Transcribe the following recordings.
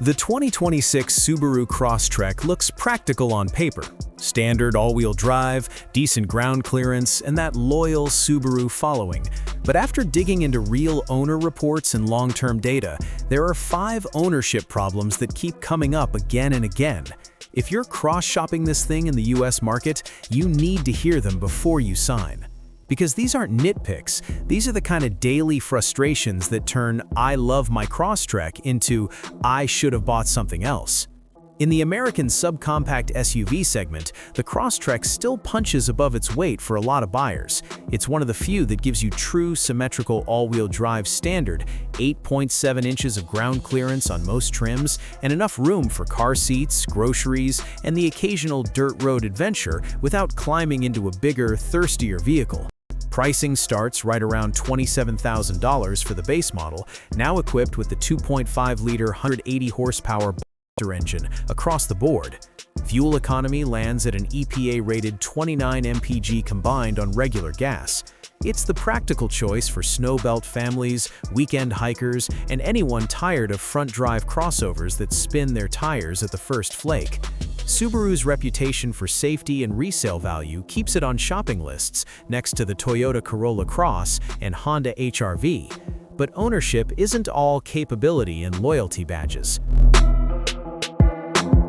The 2026 Subaru Crosstrek looks practical on paper. Standard all-wheel drive, decent ground clearance, and that loyal Subaru following. But after digging into real owner reports and long-term data, there are 5 ownership problems that keep coming up again and again. If you're cross-shopping this thing in the US market, you need to hear them before you sign. Because these aren't nitpicks, these are the kind of daily frustrations that turn "I love my Crosstrek" into "I should have bought something else." In the American subcompact SUV segment, the Crosstrek still punches above its weight for a lot of buyers. It's one of the few that gives you true symmetrical all-wheel drive standard, 8.7 inches of ground clearance on most trims, and enough room for car seats, groceries, and the occasional dirt road adventure without climbing into a bigger, thirstier vehicle. Pricing starts right around $27,000 for the base model, now equipped with the 2.5-liter 180-horsepower engine across the board. Fuel economy lands at an EPA-rated 29 mpg combined on regular gas. It's the practical choice for snowbelt families, weekend hikers, and anyone tired of front-drive crossovers that spin their tires at the first flake. Subaru's reputation for safety and resale value keeps it on shopping lists next to the Toyota Corolla Cross and Honda HR-V. But ownership isn't all capability and loyalty badges.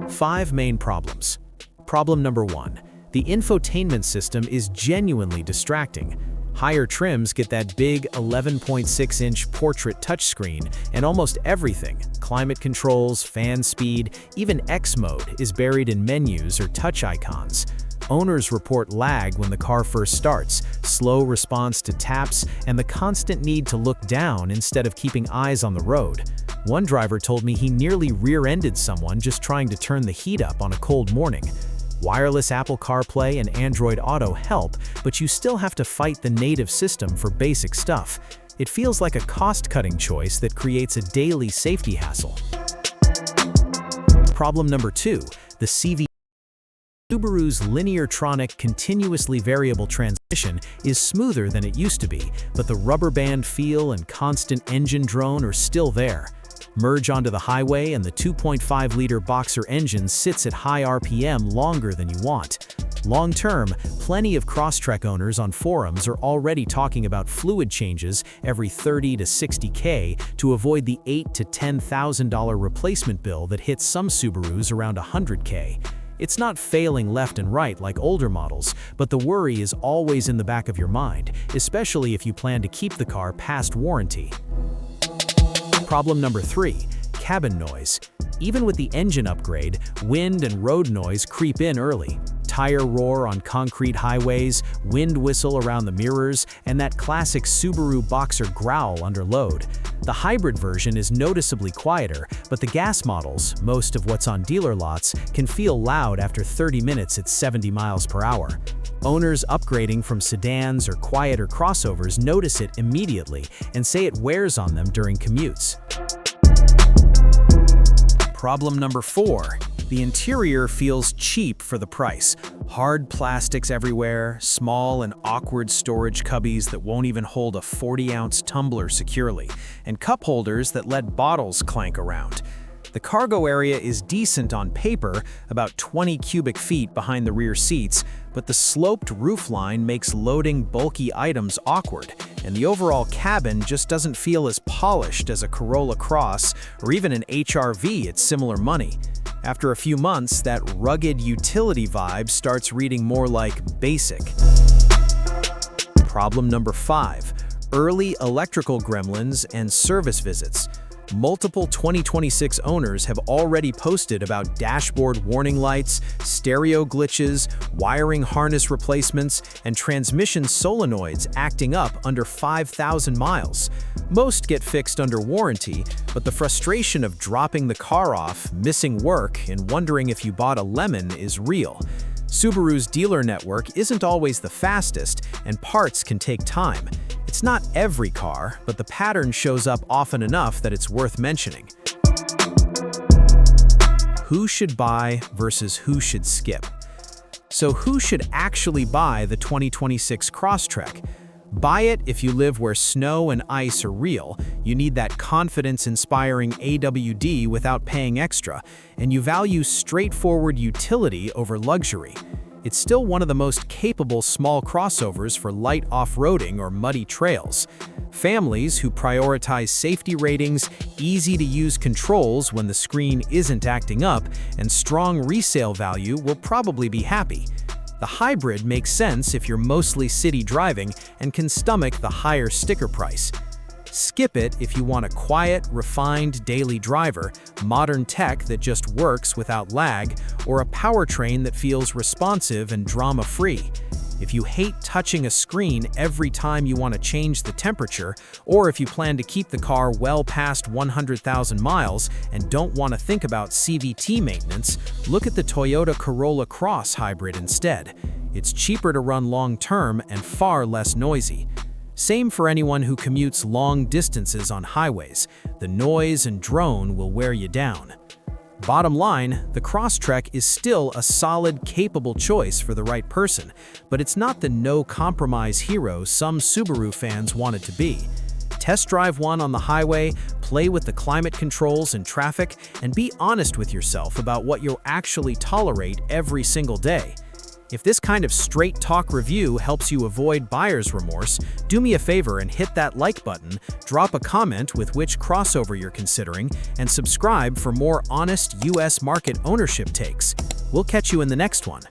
5 main problems. Problem number 1. The infotainment system is genuinely distracting. Higher trims get that big 11.6-inch portrait touchscreen, and almost everything, climate controls, fan speed, even X mode, is buried in menus or touch icons. Owners report lag when the car first starts, slow response to taps, and the constant need to look down instead of keeping eyes on the road. One driver told me he nearly rear-ended someone just trying to turn the heat up on a cold morning. Wireless Apple CarPlay and Android Auto help, but you still have to fight the native system for basic stuff. It feels like a cost-cutting choice that creates a daily safety hassle. Problem number 2. The CV. Subaru's Lineartronic continuously variable transmission is smoother than it used to be, but the rubber band feel and constant engine drone are still there. Merge onto the highway and the 2.5-liter Boxer engine sits at high RPM longer than you want. Long-term, plenty of Crosstrek owners on forums are already talking about fluid changes every 30 to 60K to avoid the $8,000 to $10,000 replacement bill that hits some Subarus around 100K. It's not failing left and right like older models, but the worry is always in the back of your mind, especially if you plan to keep the car past warranty. Problem number 3. Cabin noise. Even with the engine upgrade, wind and road noise creep in early. Tire roar on concrete highways, wind whistle around the mirrors, and that classic Subaru Boxer growl under load. The hybrid version is noticeably quieter, but the gas models, most of what's on dealer lots, can feel loud after 30 minutes at 70 miles per hour. Owners upgrading from sedans or quieter crossovers notice it immediately and say it wears on them during commutes. Problem number 4. The interior feels cheap for the price. Hard plastics everywhere, small and awkward storage cubbies that won't even hold a 40-ounce tumbler securely, and cup holders that let bottles clank around. The cargo area is decent on paper, about 20 cubic feet behind the rear seats, but the sloped roofline makes loading bulky items awkward, and the overall cabin just doesn't feel as polished as a Corolla Cross or even an HR-V at similar money. After a few months, that rugged utility vibe starts reading more like basic. Problem number 5. Early electrical gremlins and service visits. Multiple 2026 owners have already posted about dashboard warning lights, stereo glitches, wiring harness replacements, and transmission solenoids acting up under 5,000 miles. Most get fixed under warranty, but the frustration of dropping the car off, missing work, and wondering if you bought a lemon is real. Subaru's dealer network isn't always the fastest, and parts can take time. It's not every car, but the pattern shows up often enough that it's worth mentioning. Who should buy versus who should skip? So who should actually buy the 2026 Crosstrek? Buy it if you live where snow and ice are real, you need that confidence-inspiring AWD without paying extra, and you value straightforward utility over luxury. It's still one of the most capable small crossovers for light off-roading or muddy trails. Families who prioritize safety ratings, easy-to-use controls when the screen isn't acting up, and strong resale value will probably be happy. The hybrid makes sense if you're mostly city driving and can stomach the higher sticker price. Skip it if you want a quiet, refined daily driver, modern tech that just works without lag, or a powertrain that feels responsive and drama-free. If you hate touching a screen every time you want to change the temperature, or if you plan to keep the car well past 100,000 miles and don't want to think about CVT maintenance, look at the Toyota Corolla Cross hybrid instead. It's cheaper to run long-term and far less noisy. Same for anyone who commutes long distances on highways. The noise and drone will wear you down. Bottom line, the Crosstrek is still a solid, capable choice for the right person, but it's not the no-compromise hero some Subaru fans want it to be. Test drive one on the highway, play with the climate controls and traffic, and be honest with yourself about what you'll actually tolerate every single day. If this kind of straight talk review helps you avoid buyer's remorse, do me a favor and hit that like button, drop a comment with which crossover you're considering, and subscribe for more honest US market ownership takes. We'll catch you in the next one.